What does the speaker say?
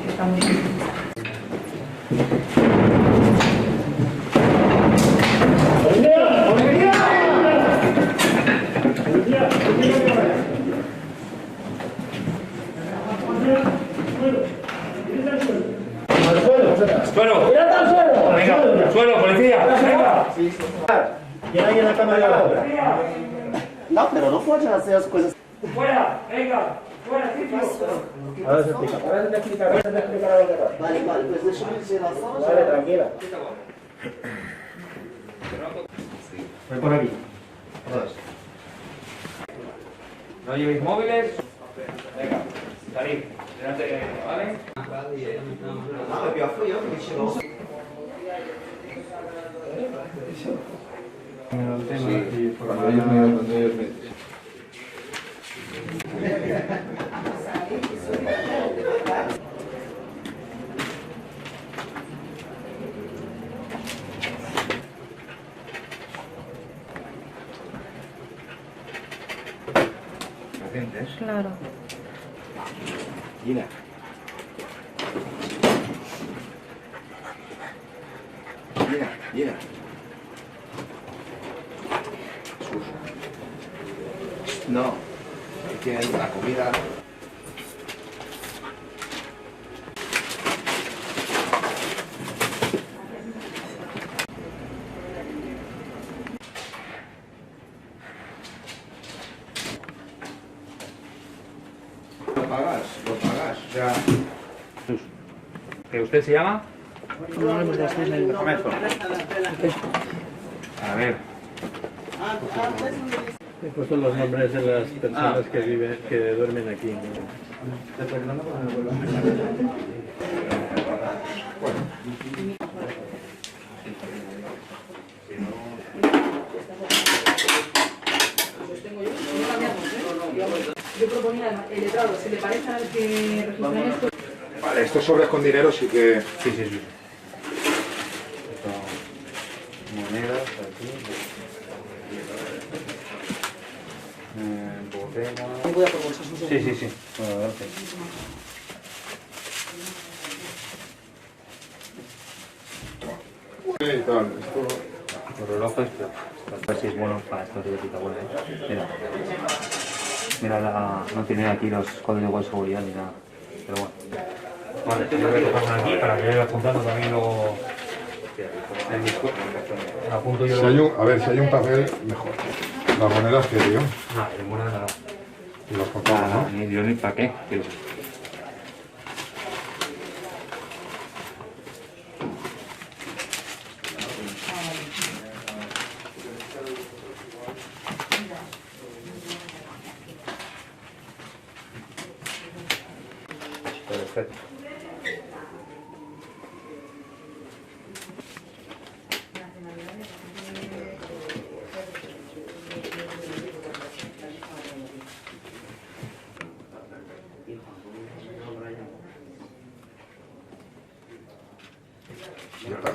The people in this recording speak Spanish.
Está muy bien. ¡Suelo! ¡Venga! ¡Suelo, policía! ¡Venga! ¿Quién hay en la cama de abajo? No, pero no puedes hacer las cosas. ¡Fuera! ¡Venga! ¡Fuera, sitio! Ahora se explica. Ahora se te explica lo que pasa. Vale, vale, pues déjame decir las cosas. Vale, tranquila. Voy por aquí. No llevéis móviles. Venga, salid. Delante de mí, ¿vale? No, più a io che ce l'ho. Cuando ellos me... Claro. Gina. Gina. No, es que hay la comida. Lo pagas, o sea... ¿Que usted se llama? A ver. He puesto los nombres de las personas que viven, que duermen aquí. Yo proponía el letrado, ¿se le parece al que registró esto? Vale, estos sobres con dinero sí que... Sí. Esto, monedas, aquí. Botella. Voy a proporcionar un segundo. Sí. Bueno, gracias. Y tal, esto... Los relojes, pero a ver si es bueno para esto de quita buena. Mira, no tiene aquí los códigos de seguridad ni nada. Pero bueno. Vale, yo voy a dejarlo aquí para que vaya apuntando también luego en mis cosas. Apunto yo. Si hay a ver, si hay un papel, mejor. Las monedas que tío. Ah, en buena nada. Y los contamos, ¿no? Ni yo ni para qué. Perfecto. Ya está.